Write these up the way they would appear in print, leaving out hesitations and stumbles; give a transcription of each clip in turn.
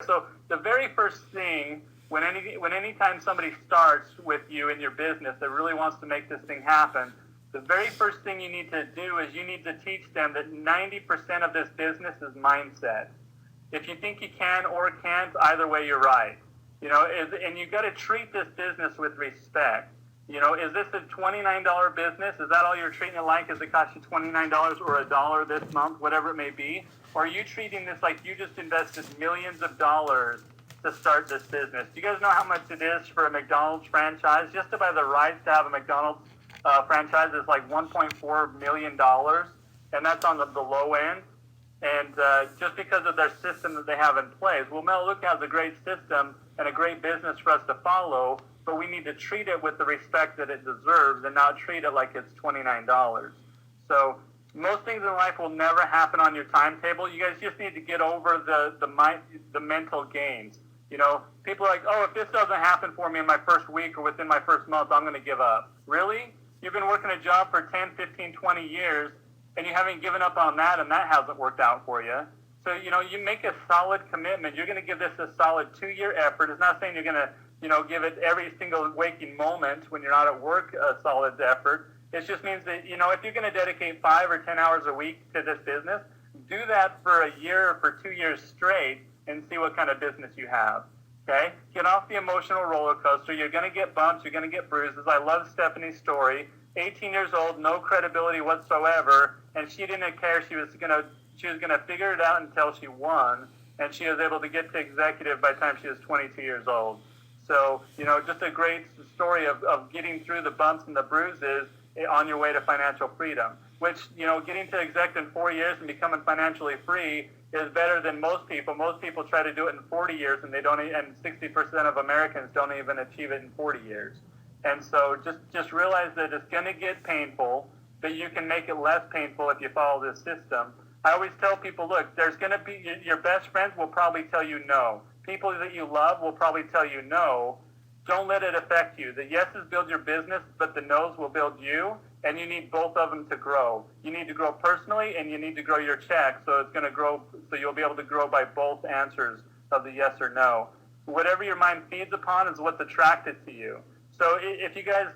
So the very first thing anytime somebody starts with you in your business that really wants to make this thing happen, the very first thing you need to do is you need to teach them that 90% of this business is mindset. If you think you can or can't, either way you're right. And you got to treat this business with respect. Is this a $29 business? Is that all you're treating it like? Is it cost you $29 or $1 this month, whatever it may be? Or are you treating this like you just invested millions of dollars to start this business? Do you guys know how much it is for a McDonald's franchise? Just to buy the rights to have a McDonald's franchise is like $1.4 million, and that's on the low end. And just because of their system that they have in place. Well, Melaleuca has a great system and a great business for us to follow, but we need to treat it with the respect that it deserves and not treat it like it's $29. So most things in life will never happen on your timetable. You guys just need to get over the mental games. People are like, oh, if this doesn't happen for me in my first week or within my first month, I'm going to give up. Really? You've been working a job for 10, 15, 20 years, and you haven't given up on that, and that hasn't worked out for you. So, you make a solid commitment. You're going to give this a solid 2-year effort. It's not saying you're going to, give it every single waking moment when you're not at work a solid effort. It just means that, if you're going to dedicate 5 or 10 hours a week to this business, do that for a year or for 2 years straight and see what kind of business you have. Okay? Get off the emotional roller coaster. You're going to get bumps. You're going to get bruises. I love Stephanie's story. 18 years old, no credibility whatsoever, and she didn't care. She was going to figure it out until she won, and she was able to get to executive by the time she was 22 years old. So, just a great story of getting through the bumps and the bruises on your way to financial freedom, which, getting to exec in 4 years and becoming financially free is better than most people. Most people try to do it in 40 years, and 60% of Americans don't even achieve it in 40 years. And so just realize that it's going to get painful, but you can make it less painful if you follow this system. I always tell people, look, there's going to be, your best friends will probably tell you no. People that you love will probably tell you no. Don't let it affect you. The yeses build your business, but the no's will build you, and you need both of them to grow. You need to grow personally, and you need to grow your check, so it's going to grow, so you'll be able to grow by both answers of the yes or no. Whatever your mind feeds upon is what's attracted to you. So if you guys,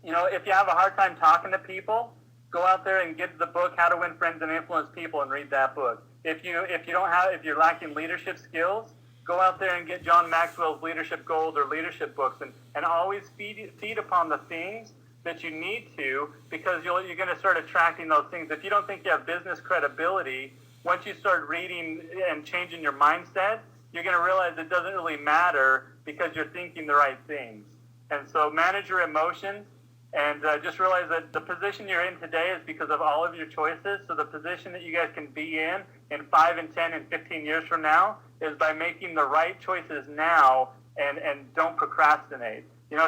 if you have a hard time talking to people, go out there and get the book, How to Win Friends and Influence People, and read that book. If you're lacking leadership skills, go out there and get John Maxwell's Leadership Gold or leadership books, and always feed upon the things that you need to, because you're going to start attracting those things. If you don't think you have business credibility, once you start reading and changing your mindset, you're going to realize it doesn't really matter because you're thinking the right things. And so manage your emotions, and just realize that the position you're in today is because of all of your choices. So the position that you guys can be in 5 and 10 and 15 years from now is by making the right choices now, and don't procrastinate.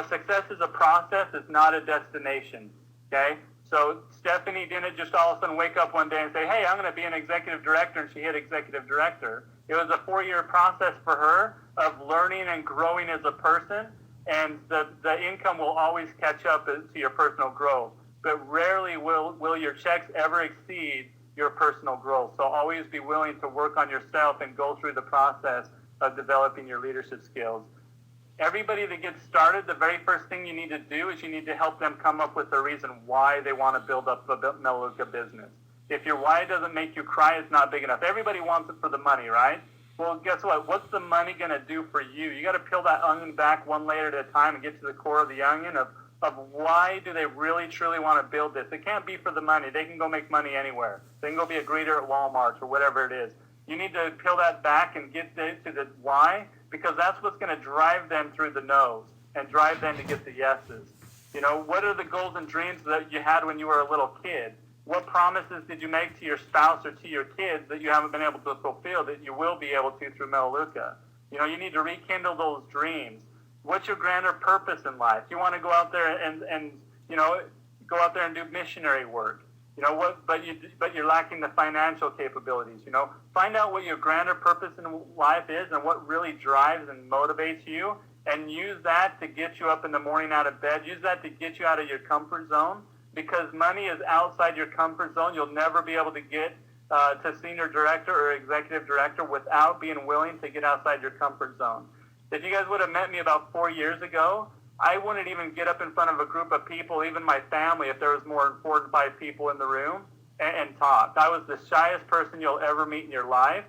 Success is a process. It's not a destination. Okay? So Stephanie didn't just all of a sudden wake up one day and say, hey, I'm going to be an executive director, and she hit executive director. It was a 4-year process for her of learning and growing as a person. And the income will always catch up to your personal growth. But rarely will your checks ever exceed your personal growth. So always be willing to work on yourself and go through the process of developing your leadership skills. Everybody that gets started, the very first thing you need to do is you need to help them come up with a reason why they want to build up a Melaleuca business. If your why doesn't make you cry, it's not big enough. Everybody wants it for the money, right? Well, guess what? What's the money going to do for you? You got to peel that onion back one layer at a time and get to the core of the onion of why do they really, truly want to build this. It can't be for the money. They can go make money anywhere. They can go be a greeter at Walmart or whatever it is. You need to peel that back and get to the why, because that's what's going to drive them through the no's and drive them to get the yeses. What are the goals and dreams that you had when you were a little kid? What promises did you make to your spouse or to your kids that you haven't been able to fulfill that you will be able to through Melaleuca? You need to rekindle those dreams. What's your grander purpose in life? You want to go out there and go out there and do missionary work. But you're lacking the financial capabilities. Find out what your grander purpose in life is and what really drives and motivates you, and use that to get you up in the morning out of bed. Use that to get you out of your comfort zone. Because money is outside your comfort zone. You'll never be able to get to senior director or executive director without being willing to get outside your comfort zone. If you guys would have met me about 4 years ago, I wouldn't even get up in front of a group of people, even my family, if there was more than 4 to 5 people in the room, and talk. I was the shyest person you'll ever meet in your life.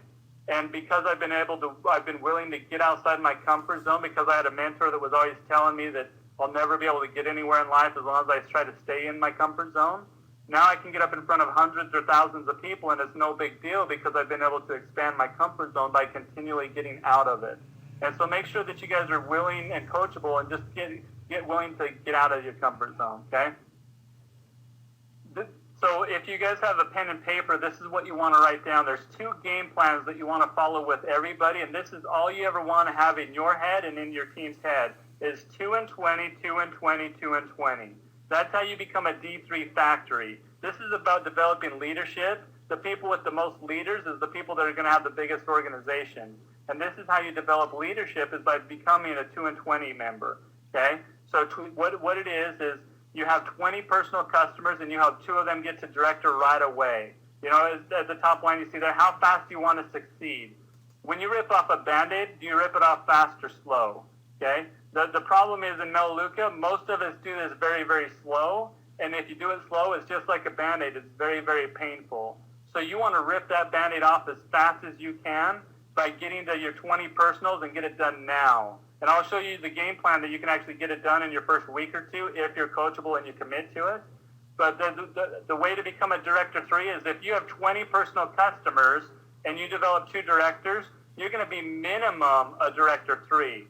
And because I've been willing to get outside my comfort zone, because I had a mentor that was always telling me that I'll never be able to get anywhere in life as long as I try to stay in my comfort zone. Now I can get up in front of hundreds or thousands of people, and it's no big deal because I've been able to expand my comfort zone by continually getting out of it. And so make sure that you guys are willing and coachable, and just get willing to get out of your comfort zone, okay? So if you guys have a pen and paper, this is what you want to write down. There's 2 game plans that you want to follow with everybody, and this is all you ever want to have in your head and in your team's head is 2 and 20, 2 and 20, 2 and 20. That's how you become a D3 factory. This is about developing leadership. The people with the most leaders is the people that are going to have the biggest organization. And this is how you develop leadership, is by becoming a 2 and 20 member, okay? So what it is you have 20 personal customers, and you have 2 of them get to director right away. You know, at the top line you see there, how fast do you want to succeed? When you rip off a Band-Aid, do you rip it off fast or slow, okay? The problem is in Melaleuca, most of us do this very, very slow. And if you do it slow, it's just like a Band-Aid. It's very, very painful. So you want to rip that Band-Aid off as fast as you can by getting to your 20 personals and get it done now. And I'll show you the game plan that you can actually get it done in your first week or 2 if you're coachable and you commit to it. But the way to become a Director 3 is if you have 20 personal customers and you develop 2 directors, you're going to be minimum a Director 3.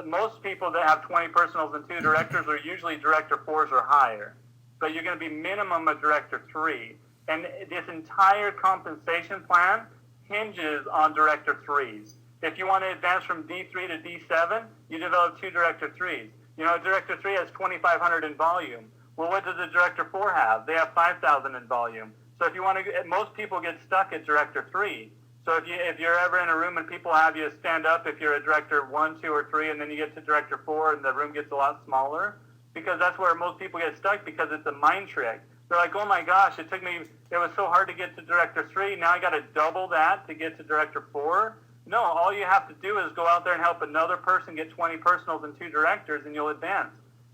Most people that have 20 personals and 2 directors are usually Director 4s or higher. But you're going to be minimum a Director 3. And this entire compensation plan hinges on Director 3s. If you want to advance from D3 to D7, you develop 2 Director 3s. You know, a Director 3 has 2,500 in volume. Well, what does a Director 4 have? They have 5,000 in volume. So if you want to, most people get stuck at Director 3. So if you're ever in a room and people have you stand up if you're a Director 1, 2, or 3, and then you get to Director 4 and the room gets a lot smaller, because that's where most people get stuck, because it's a mind trick. They're like, oh my gosh, it was so hard to get to Director 3, now I got to double that to get to Director 4. No, all you have to do is go out there and help another person get 20 personals and 2 directors, and you'll advance.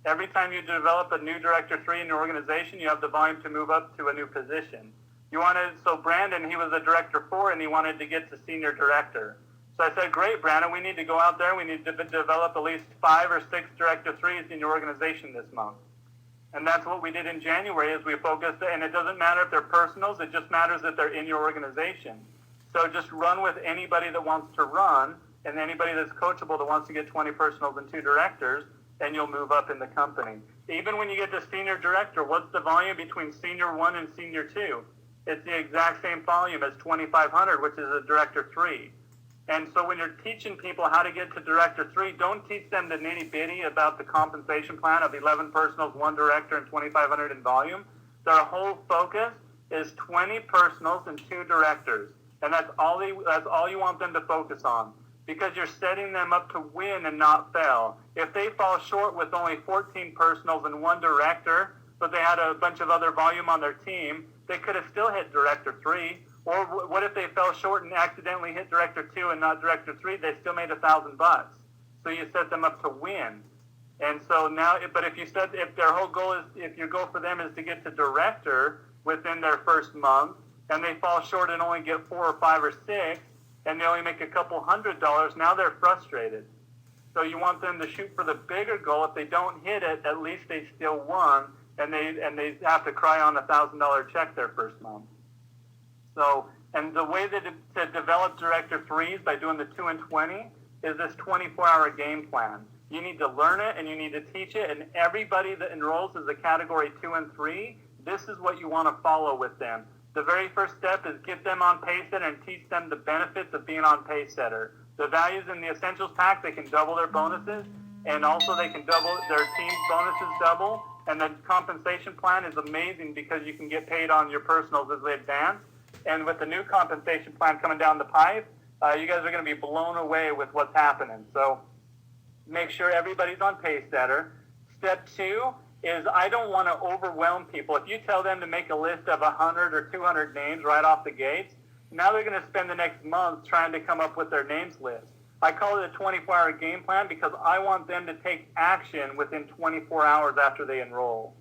Every time you develop a new Director 3 in your organization, you have the volume to move up to a new position. So Brandon, he was a Director 4, and he wanted to get to Senior Director. So I said, great, Brandon, we need to go out there. We need to develop at least 5 or 6 Director 3s in your organization this month. And that's what we did in January, is we focused, and it doesn't matter if they're personals, it just matters that they're in your organization. So just run with anybody that wants to run, and anybody that's coachable that wants to get 20 personals and 2 directors, and you'll move up in the company. Even when you get to Senior Director, what's the volume between Senior 1 and Senior 2? It's the exact same volume as 2,500, which is a Director 3. And so when you're teaching people how to get to Director 3, don't teach them the nitty-bitty about the compensation plan of 11 personals, 1 director, and 2,500 in volume. Their whole focus is 20 personals and 2 directors. And that's all you want them to focus on, because you're setting them up to win and not fail. If they fall short with only 14 personals and 1 director, but they had a bunch of other volume on their team, they could have still hit Director 3. Or what if they fell short and accidentally hit Director 2 and not Director 3? They still made $1,000. So you set them up to win. And so now, but if their whole goal is, if your goal for them is to get to Director within their first month, and they fall short and only get 4 or 5 or 6, and they only make a couple $100, now they're frustrated. So you want them to shoot for the bigger goal. If they don't hit it, at least they still won, and they have to cry on a $1,000 check their first month. So, and the way to develop Director 3s by doing the 2 and 20 is this 24-hour game plan. You need to learn it and you need to teach it, and everybody that enrolls as a Category 2 and 3, this is what you want to follow with them. The very first step is get them on Paysetter and teach them the benefits of being on Paysetter. The values in the Essentials Pack, they can double their bonuses, and also they can double their team's bonuses double, and the compensation plan is amazing because you can get paid on your personals as they advance. And with the new compensation plan coming down the pipe, you guys are going to be blown away with what's happening. So make sure everybody's on Paysetter. Step 2 is I don't want to overwhelm people. If you tell them to make a list of 100 or 200 names right off the gates, Now they're going to spend the next month trying to come up with their names list. I call it a 24-hour game plan because I want them to take action within 24 hours after they enroll.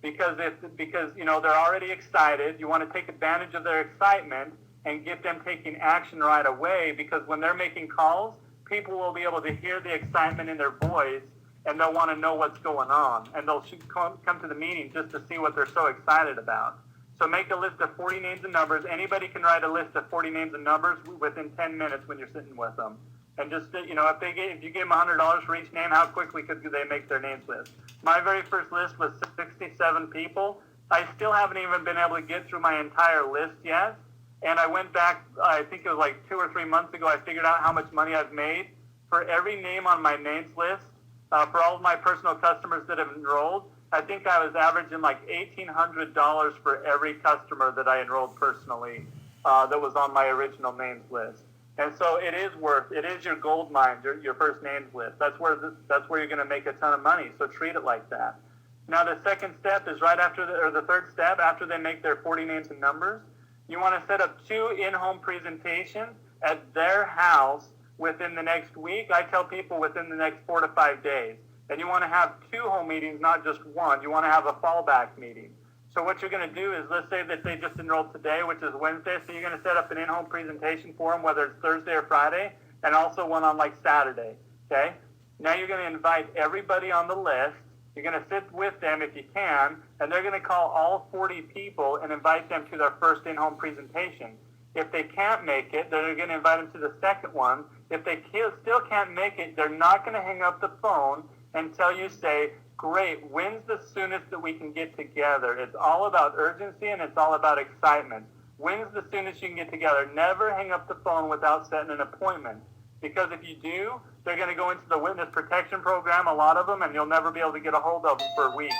Because they're already excited, you want to take advantage of their excitement and get them taking action right away, because when they're making calls, people will be able to hear the excitement in their voice, and they'll want to know what's going on, and they'll come to the meeting just to see what they're so excited about. So make a list of 40 names and numbers. Anybody can write a list of 40 names and numbers within 10 minutes when you're sitting with them. And just, if you gave them $100 for each name, how quickly could they make their names list? My very first list was 67 people. I still haven't even been able to get through my entire list yet. And I went back, I think it was like 2 or 3 months ago, I figured out how much money I've made for every name on my names list. For all of my personal customers that have enrolled, I think I was averaging like $1,800 for every customer that I enrolled personally that was on my original names list. And so it is your gold mine, your first names list. That's where you're going to make a ton of money. So treat it like that. Now the second step is the third step after they make their 40 names and numbers. You want to set up 2 in-home presentations at their house within the next week. I tell people within the next 4 to 5 days. And you want to have 2 home meetings, not just one. You want to have a fallback meeting. So what you're going to do is, let's say that they just enrolled today, which is Wednesday, so you're going to set up an in-home presentation for them, whether it's Thursday or Friday, and also one on like Saturday, okay? Now you're going to invite everybody on the list. You're going to sit with them if you can, and they're going to call all 40 people and invite them to their first in-home presentation. If they can't make it, they're going to invite them to the second one. If they still can't make it, they're not going to hang up the phone until you say, great, when's the soonest that we can get together? It's all about urgency and it's all about excitement. When's the soonest you can get together? Never hang up the phone without setting an appointment. Because if you do, they're going to go into the witness protection program, a lot of them, and you'll never be able to get a hold of them for weeks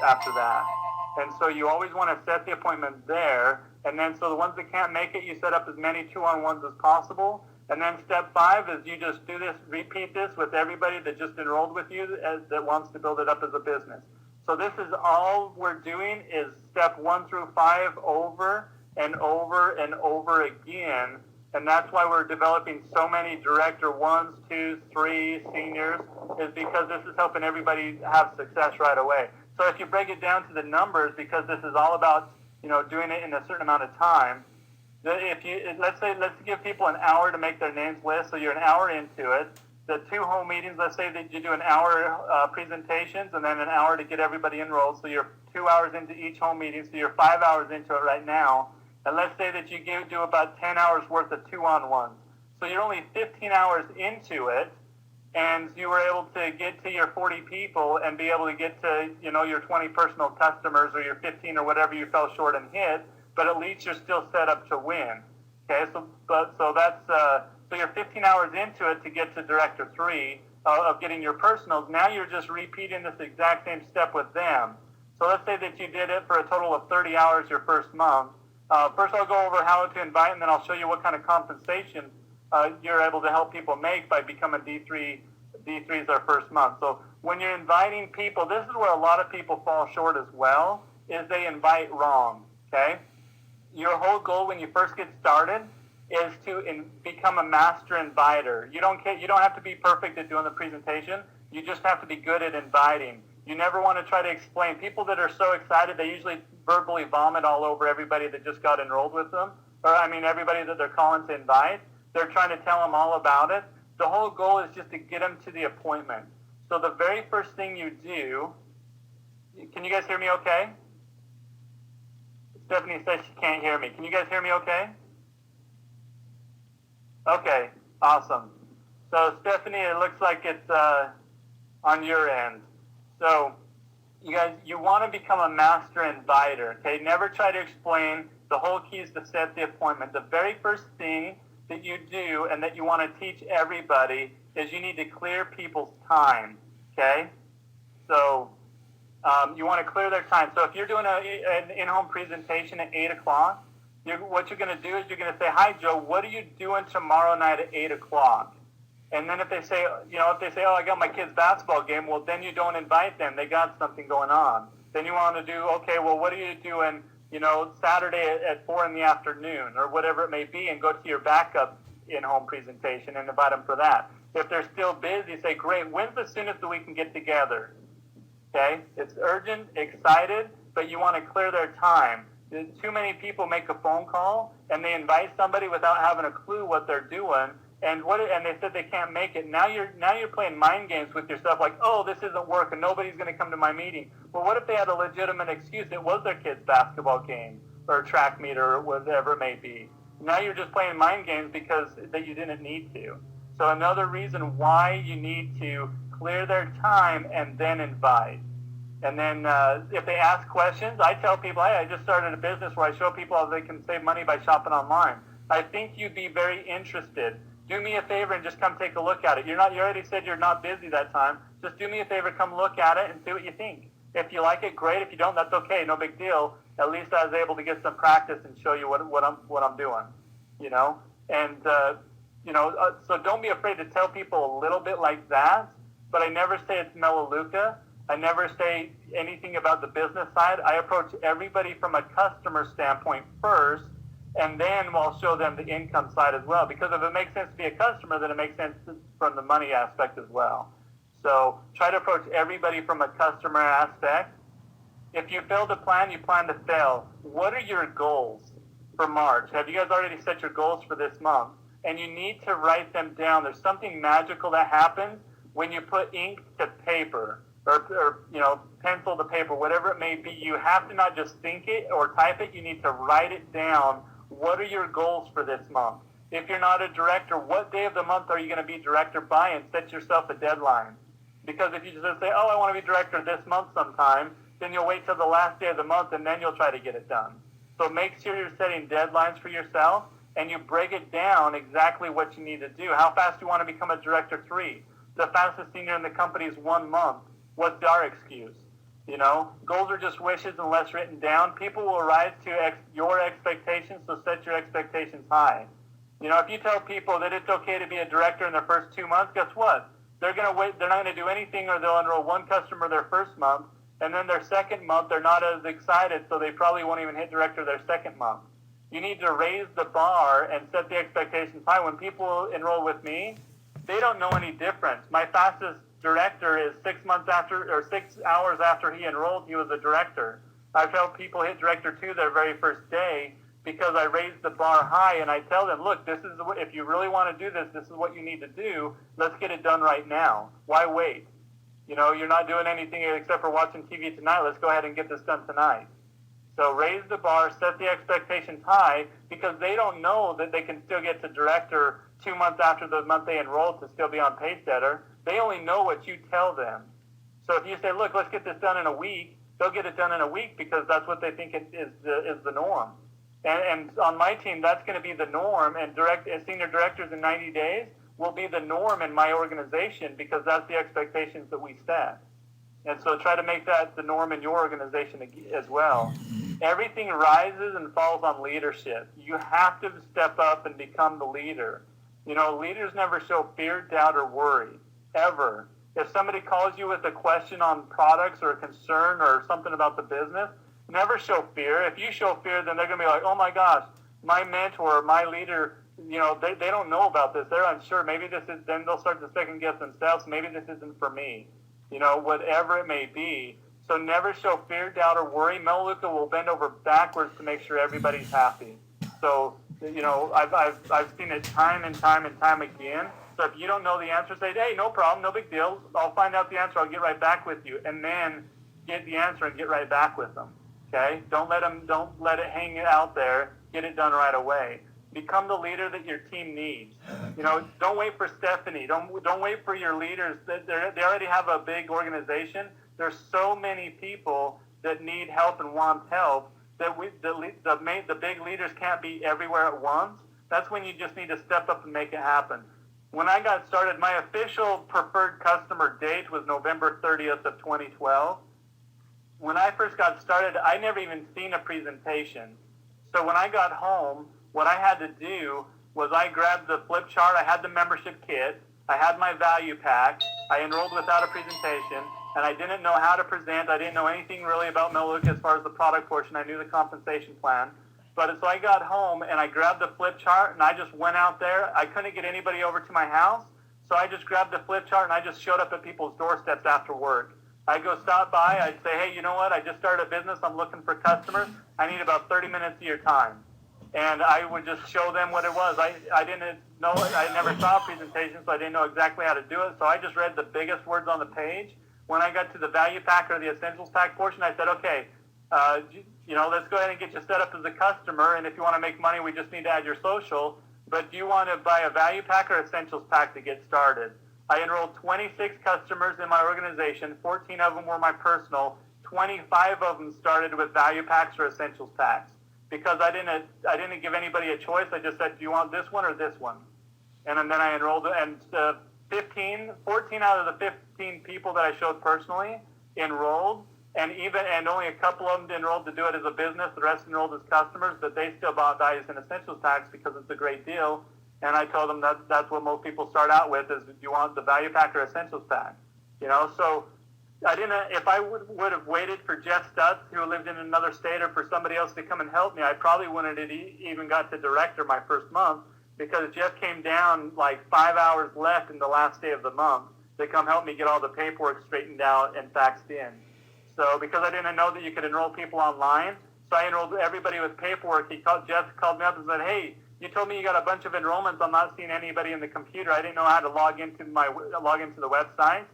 after that. And so you always want to set the appointment there. And then so the ones that can't make it, you set up as many 2-on-1s as possible. And then step 5 is you just do this, repeat this with everybody that just enrolled with you that wants to build it up as a business. So this is all we're doing is step 1 through 5 over and over and over again. And that's why we're developing so many director 1s, 2s, 3s, seniors, is because this is helping everybody have success right away. So if you break it down to the numbers, because this is all about, doing it in a certain amount of time, let's give people an hour to make their names list, so you're an hour into it. The 2 home meetings, let's say that you do an hour presentations and then an hour to get everybody enrolled, so you're 2 hours into each home meeting, so you're 5 hours into it right now. And let's say that you do about 10 hours worth of 2-on-1s. So you're only 15 hours into it, and you were able to get to your 40 people and be able to get to, your 20 personal customers or your 15 or whatever you fell short and hit, but at least you're still set up to win. Okay, so you're 15 hours into it to get to Director 3 of getting your personals. Now you're just repeating this exact same step with them. So let's say that you did it for a total of 30 hours your first month. First I'll go over how to invite, and then I'll show you what kind of compensation you're able to help people make by becoming D3. D3 is our first month. So when you're inviting people, this is where a lot of people fall short as well, is they invite wrong, okay? Your whole goal when you first get started is to become a master inviter. You don't have to be perfect at doing the presentation. You just have to be good at inviting. You never want to try to explain. People that are so excited, they usually verbally vomit all over everybody that just got enrolled with them. Everybody that they're calling to invite. They're trying to tell them all about it. The whole goal is just to get them to the appointment. So the very first thing you do, can you guys hear me okay? Stephanie says she can't hear me. Can you guys hear me okay? Okay, awesome. So Stephanie, it looks like it's on your end. So you guys, you want to become a master inviter, okay? Never try to explain. The whole key is to set the appointment. The very first thing that you do and that you want to teach everybody is you need to clear people's time, okay? So you want to clear their time. So if you're doing an in-home presentation at 8 o'clock, what you're going to do is you're going to say, hi, Joe, what are you doing tomorrow night at 8 o'clock? And then if they say, oh, I got my kid's basketball game, well, then you don't invite them. They got something going on. Then you want to do, okay, well, what are you doing, Saturday at 4 in the afternoon or whatever it may be, and go to your backup in-home presentation and invite them for that. If they're still busy, say, great, when's the soonest that we can get together? Okay? It's urgent, excited, but you want to clear their time. Too many people make a phone call and they invite somebody without having a clue what they're doing, and they said they can't make it. Now you're playing mind games with yourself, like, oh, this isn't working, nobody's going to come to my meeting. Well, what if they had a legitimate excuse? It was their kid's basketball game or track meet or whatever it may be. Now you're just playing mind games because that you didn't need to. So another reason why you need to clear their time and then invite. And then if they ask questions, I tell people, hey, I just started a business where I show people how they can save money by shopping online. I think you'd be very interested. Do me a favor and just come take a look at it. You already said you're not busy that time. Just do me a favor, come look at it and see what you think. If you like it, great. If you don't, that's okay. No big deal. At least I was able to get some practice and show you what I'm doing. And so don't be afraid to tell people a little bit like that. But I never say it's Melaleuca. I never say anything about the business side. I approach everybody from a customer standpoint first, and then I'll show them the income side as well. Because if it makes sense to be a customer, then it makes sense from the money aspect as well. So try to approach everybody from a customer aspect. If you fail to plan, you plan to fail. What are your goals for March? Have you guys already set your goals for this month? And you need to write them down. There's something magical that happens when you put ink to paper. Or pencil to paper, whatever it may be. You have to not just think it or type it. You need to write it down. What are your goals for this month? If you're not a director, what day of the month are you going to be director by, and set yourself a deadline? Because if you just say, oh, I want to be director this month sometime, then you'll wait till the last day of the month, and then you'll try to get it done. So make sure you're setting deadlines for yourself, and you break it down exactly what you need to do. How fast do you want to become a director 3? The fastest senior in the company is 1 month. What's our excuse? Goals are just wishes unless written down. People will rise to your expectations, so set your expectations high. If you tell people that it's okay to be a director in their first 2 months, guess what? They're going to wait. They're not going to do anything, or they'll enroll one customer their first month, and then their second month they're not as excited, so they probably won't even hit director their second month. You need to raise the bar and set the expectations high. When people enroll with me, they don't know any difference. My fastest director is 6 hours after he enrolled, he was a director. I've helped people hit director 2 their very first day because I raised the bar high, and I tell them, look, if you really want to do this, this is what you need to do. Let's get it done right now. Why wait? You're not doing anything except for watching TV tonight. Let's go ahead and get this done tonight. So raise the bar, set the expectations high, because they don't know that they can still get to director 2 months after the month they enrolled to still be on Paysetter. They only know what you tell them. So if you say, look, let's get this done in a week, they'll get it done in a week because that's what they think is the norm. And on my team, that's going to be the norm. And senior directors in 90 days will be the norm in my organization because that's the expectations that we set. And so try to make that the norm in your organization as well. Everything rises and falls on leadership. You have to step up and become the leader. Leaders never show fear, doubt, or worry. Ever. If somebody calls you with a question on products or a concern or something about the business, never show fear. If you show fear, then they're going to be like, oh my gosh, my mentor, my leader, they don't know about this. They're unsure. Maybe then they'll start to second guess themselves. Maybe this isn't for me. Whatever it may be. So never show fear, doubt, or worry. Melaleuca will bend over backwards to make sure everybody's happy. So, I've seen it time and time and time again. So if you don't know the answer, say, hey, no problem, no big deal. I'll find out the answer. I'll get right back with you. And then get the answer and get right back with them. Okay? Don't let it hang out there. Get it done right away. Become the leader that your team needs. Don't wait for Stephanie. Don't wait for your leaders. They already have a big organization. There's so many people that need help and want help that the big leaders can't be everywhere at once. That's when you just need to step up and make it happen. When I got started, my official preferred customer date was November 30th of 2012. When I first got started, I never even seen a presentation. So when I got home, what I had to do was I grabbed the flip chart, I had the membership kit, I had my value pack, I enrolled without a presentation, and I didn't know how to present. I didn't know anything really about Melaleuca as far as the product portion. I knew the compensation plan. But so I got home and I grabbed the flip chart and I just went out there. I couldn't get anybody over to my house. So I just grabbed the flip chart and I just showed up at people's doorsteps after work. I'd go stop by. I'd say, hey, you know what? I just started a business. I'm looking for customers. I need about 30 minutes of your time. And I would just show them what it was. I didn't know it. I never saw a presentation, so I didn't know exactly how to do it. So I just read the biggest words on the page. When I got to the value pack or the essentials pack portion, I said, okay, let's go ahead and get you set up as a customer. And if you want to make money, we just need to add your social. But do you want to buy a value pack or essentials pack to get started? I enrolled 26 customers in my organization. 14 of them were my personal. 25 of them started with value packs or essentials packs because I didn't give anybody a choice. I just said, do you want this one or this one? And then I enrolled, and 14 out of the 15 people that I showed personally enrolled, and only a couple of them enrolled to do it as a business. The rest enrolled as customers, but they still bought values and essentials packs because it's a great deal. And I told them that's what most people start out with is, do you want the value pack or essentials pack? So I didn't. If I would have waited for Jeff Stutz, who lived in another state, or for somebody else to come and help me, I probably wouldn't have even got to director my first month, because Jeff came down like 5 hours left in the last day of the month to come help me get all the paperwork straightened out and faxed in. So because I didn't know that you could enroll people online, so I enrolled everybody with paperwork. Jeff called me up and said, hey, you told me you got a bunch of enrollments. I'm not seeing anybody in the computer. I didn't know how to log into the website.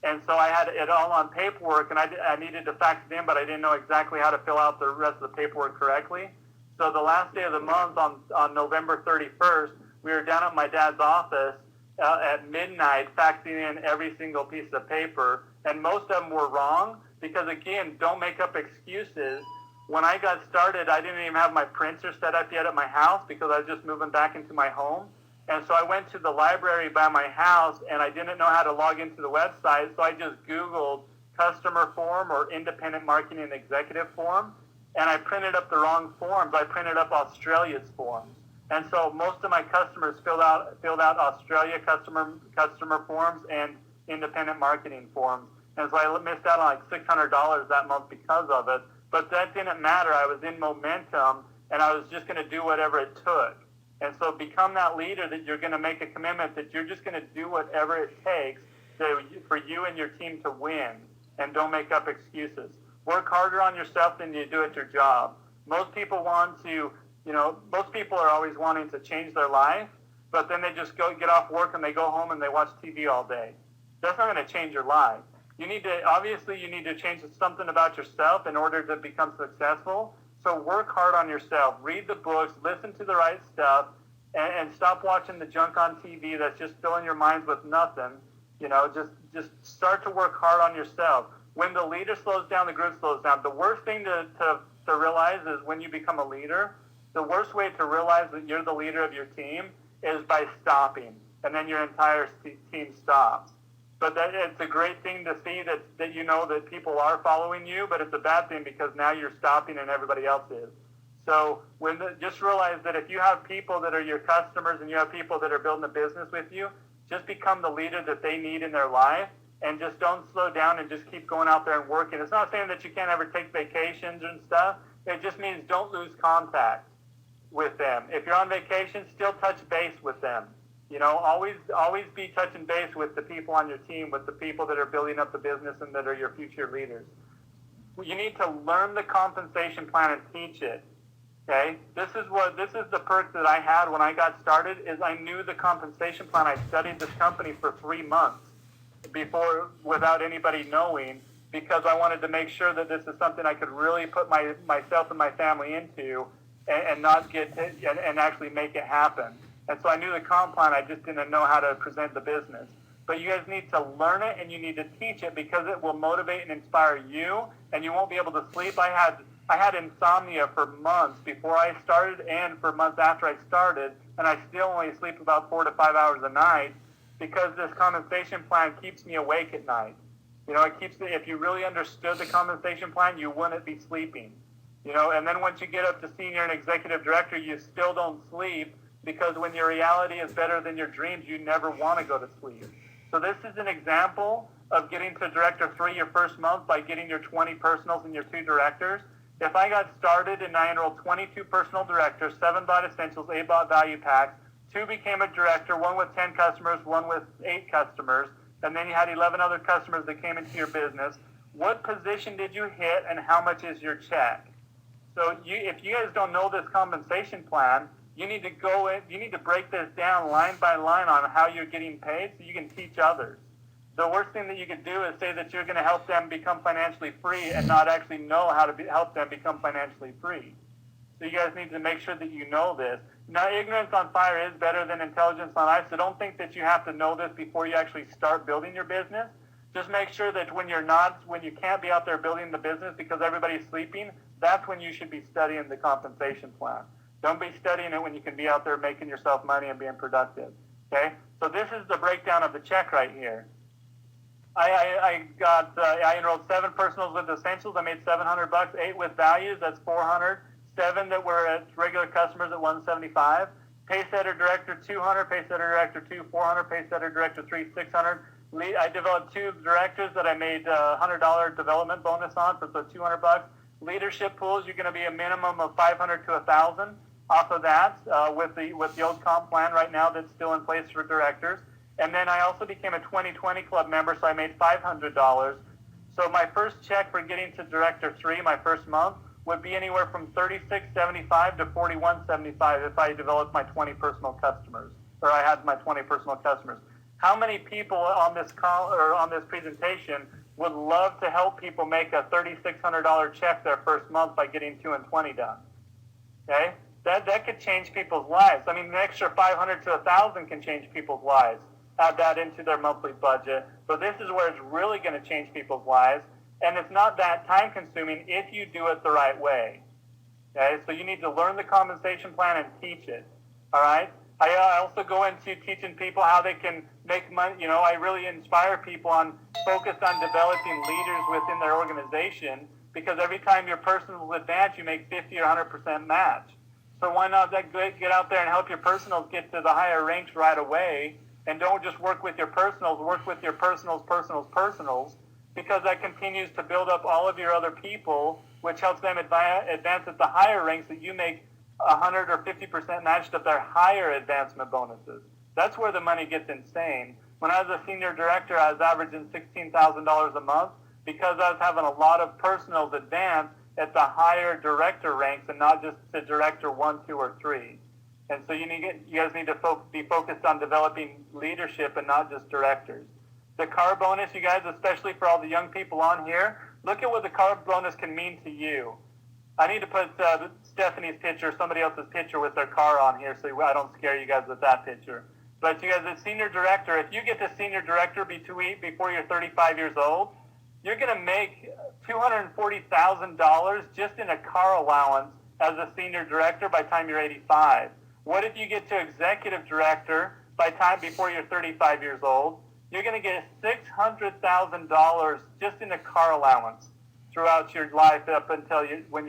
And so I had it all on paperwork, and I needed to fax it in, but I didn't know exactly how to fill out the rest of the paperwork correctly. So the last day of the month, on November 31st, we were down at my dad's office at midnight faxing in every single piece of paper, and most of them were wrong because, again, don't make up excuses. When I got started, I didn't even have my printer set up yet at my house because I was just moving back into my home. And so I went to the library by my house, and I didn't know how to log into the website, so I just Googled customer form or independent marketing executive form, and I printed up the wrong forms. I printed up Australia's forms. And so most of my customers filled out Australia customer forms and independent marketing forms. And so I missed out on like $600 that month because of it. But that didn't matter. I was in momentum, and I was just going to do whatever it took. And so become that leader that you're going to make a commitment that you're just going to do whatever it takes for you and your team to win, and don't make up excuses. Work harder on yourself than you do at your job. Most people are always wanting to change their life, but then they just get off work and they go home and they watch TV all day. That's not going to change your life. You need to change something about yourself in order to become successful. So work hard on yourself. Read the books, listen to the right stuff, and stop watching the junk on TV that's just filling your minds with nothing. Just start to work hard on yourself. When the leader slows down, the group slows down. The worst thing to realize is when you become a leader, the worst way to realize that you're the leader of your team is by stopping, and then your entire team stops. But it's a great thing to see that you know that people are following you, but it's a bad thing because now you're stopping and everybody else is. So just realize that if you have people that are your customers and you have people that are building a business with you, just become the leader that they need in their life, and just don't slow down and just keep going out there and working. It's not saying that you can't ever take vacations and stuff. It just means don't lose contact with them. If you're on vacation, still touch base with them. Always be touching base with the people on your team, with the people that are building up the business and that are your future leaders. You need to learn the compensation plan and teach it. Okay? This is the perk that I had when I got started, is I knew the compensation plan. I studied this company for 3 months before without anybody knowing, because I wanted to make sure that this is something I could really put myself and my family into and not and actually make it happen. And so I knew the comp plan, I just didn't know how to present the business. But you guys need to learn it and you need to teach it, because it will motivate and inspire you, and you won't be able to sleep. I had insomnia for months before I started and for months after I started, and I still only sleep about 4 to 5 hours a night because this compensation plan keeps me awake at night. If you really understood the compensation plan, you wouldn't be sleeping. And then once you get up to senior and executive director, you still don't sleep, because when your reality is better than your dreams, you never want to go to sleep. So this is an example of getting to Director 3 your first month by getting your 20 personals and your 2 directors. If I got started and I enrolled 22 personal directors, 7 bought essentials, 8 bought value packs, 2 became a director, 1 with 10 customers, 1 with 8 customers, and then you had 11 other customers that came into your business, what position did you hit and how much is your check? So if you guys don't know this compensation plan, you need to go in, you need to break this down line by line on how you're getting paid so you can teach others. The worst thing that you could do is say that you're going to help them become financially free and not actually know how to help them become financially free. So you guys need to make sure that you know this. Now, ignorance on fire is better than intelligence on ice, so don't think that you have to know this before you actually start building your business. Just make sure that when you can't be out there building the business because everybody's sleeping, that's when you should be studying the compensation plan. Don't be studying it when you can be out there making yourself money and being productive. Okay? So this is the breakdown of the check right here. I enrolled 7 personals with essentials. I made $700. 8 with values. That's $400. 7 that were at regular customers at $175. Paysetter Director 200. Paysetter Director 2 400. Paysetter Director 3 600. I developed 2 directors that I made $100 development bonus on for $200. Leadership pools, you're going to be a minimum of 500 to 1,000 off of that with the old comp plan right now that's still in place for directors. And then I also became a 2020 club member, so I made $500. So my first check for getting to Director 3, my first month, would be anywhere from $36.75 to $41.75 if I developed my 20 personal customers, or I had my 20 personal customers. How many people on this call or on this presentation would love to help people make a $3,600 check their first month by getting 2 and 20 done? Okay, that could change people's lives. I mean, an extra 500 to 1,000 can change people's lives. Add that into their monthly budget. But this is where it's really going to change people's lives, and it's not that time consuming if you do it the right way. Okay, so you need to learn the compensation plan and teach it. All right. I also go into teaching people how they can make money. You know, I really inspire people on focused on developing leaders within their organization, because every time your personals advance, you make 50 or 100% match. So why not get out there and help your personals get to the higher ranks right away, and don't just work with your personals, work with your personals, because that continues to build up all of your other people, which helps them advance at the higher ranks that you make 100 or 50% matched up their higher advancement bonuses. That's where the money gets insane. When I was a senior director, I was averaging $16,000 a month because I was having a lot of personals advance at the higher director ranks and not just to director 1, 2, or 3. And so you guys need to be focused on developing leadership and not just directors. The car bonus, you guys, especially for all the young people on here, look at what the car bonus can mean to you. I need to put Stephanie's picture, somebody else's picture with their car on here so I don't scare you guys with that picture. But you guys, as senior director, if you get to senior director before you're 35 years old, you're going to make $240,000 just in a car allowance as a senior director by the time you're 85. What if you get to executive director before you're 35 years old? You're going to get $600,000 just in a car allowance throughout your life up until once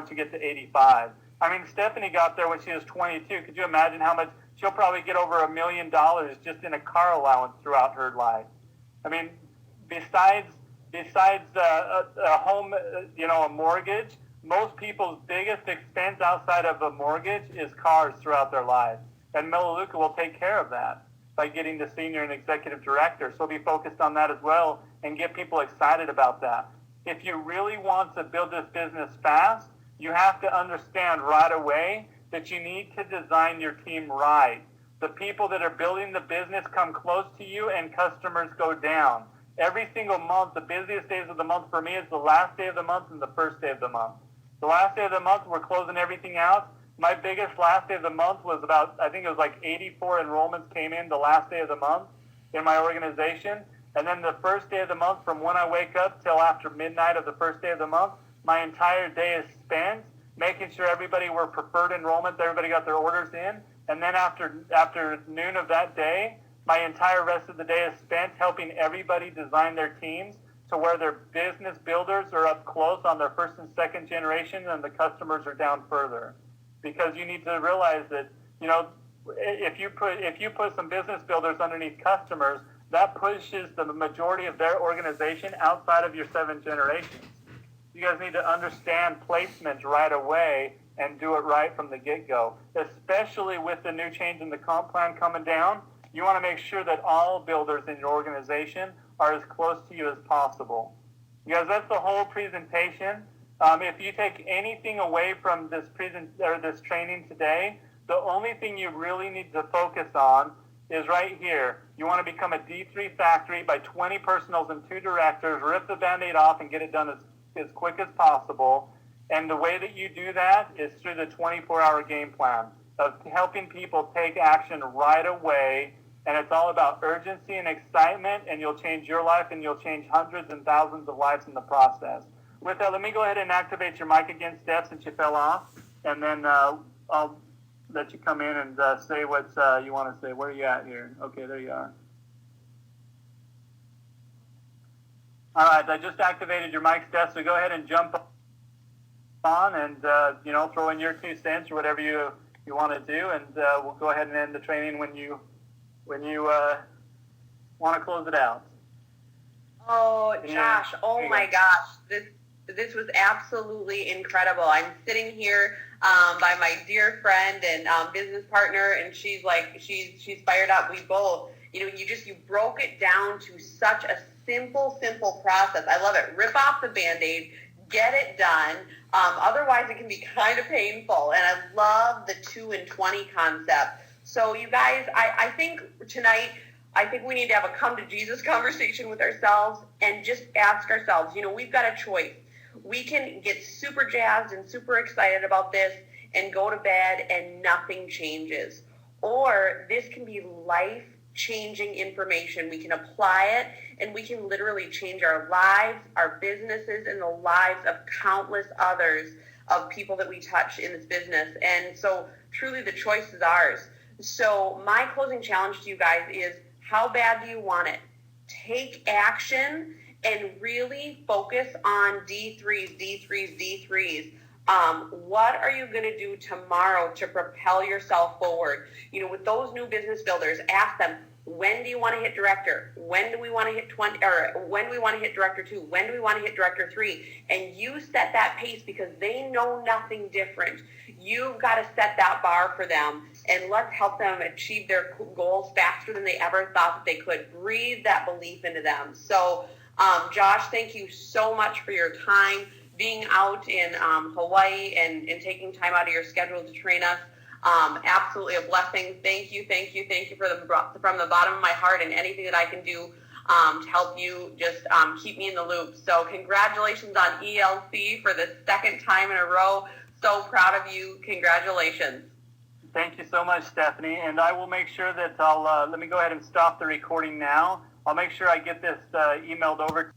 you get to 85. I mean, Stephanie got there when she was 22. Could you imagine how much? She'll probably get over $1 million just in a car allowance throughout her life. I mean, besides a home, a mortgage, most people's biggest expense outside of a mortgage is cars throughout their lives. And Melaleuca will take care of that by getting to senior and executive director. So be focused on that as well and get people excited about that. If you really want to build this business fast, you have to understand right away that you need to design your team right. The people that are building the business come close to you and customers go down. Every single month, the busiest days of the month for me is the last day of the month and the first day of the month. The last day of the month, we're closing everything out. My biggest last day of the month was I think it was like 84 enrollments came in the last day of the month in my organization. And then the first day of the month, from when I wake up till after midnight of the first day of the month, my entire day is spent making sure everybody were preferred enrollment, everybody got their orders in. And then after noon of that day, my entire rest of the day is spent helping everybody design their teams to where their business builders are up close on their first and second generation and the customers are down further. Because you need to realize that, if you put some business builders underneath customers, that pushes the majority of their organization outside of your 7 generations. You guys need to understand placement right away and do it right from the get-go. Especially with the new change in the comp plan coming down, you want to make sure that all builders in your organization are as close to you as possible. You guys, that's the whole presentation. If you take anything away from this this training today, the only thing you really need to focus on is right here. You want to become a D3 factory by 20 personals and 2 directors, rip the Band-Aid off and get it done as quick as possible. And the way that you do that is through the 24-hour game plan of helping people take action right away. And it's all about urgency and excitement, and you'll change your life and you'll change hundreds and thousands of lives in the process. With that, let me go ahead and activate your mic again, Steph, since you fell off. And then I'll let you come in and say what you want to say. Where are you at here? Okay, there you are. All right, I just activated your mic, Steph, so go ahead and jump on and, throw in your 2 cents or whatever you want to do, and we'll go ahead and end the training when you want to close it out. Oh, Josh, oh my gosh, this was absolutely incredible. I'm sitting here by my dear friend and business partner, and she's fired up. We both, you broke it down to such a simple process. I love it. Rip off the Band-Aid, get it done. Otherwise, it can be kind of painful. And I love the 2 and 20 concept. So you guys, I think tonight, we need to have a come to Jesus conversation with ourselves and just ask ourselves, we've got a choice. We can get super jazzed and super excited about this and go to bed and nothing changes. Or this can be life-changing information. We can apply it and we can literally change our lives, our businesses, and the lives of countless others of people that we touch in this business. And so truly the choice is ours. So my closing challenge to you guys is, how bad do you want it? Take action and really focus on D3s. What are you going to do tomorrow to propel yourself forward? With those new business builders, ask them, when do you want to hit director? When do we want to hit 20, or when do we want to hit director 2? When do we want to hit director 3? And you set that pace because they know nothing different. You've got to set that bar for them, and let's help them achieve their goals faster than they ever thought that they could. Breathe that belief into them. So, Josh, thank you so much for your time, being out in Hawaii and taking time out of your schedule to train us. Absolutely a blessing. Thank you from the bottom of my heart, and anything that I can do to help you, just keep me in the loop. So congratulations on ELC for the 2nd time in a row. So proud of you. Congratulations. Thank you so much, Stephanie. And I will make sure that let me go ahead and stop the recording now. I'll make sure I get this emailed over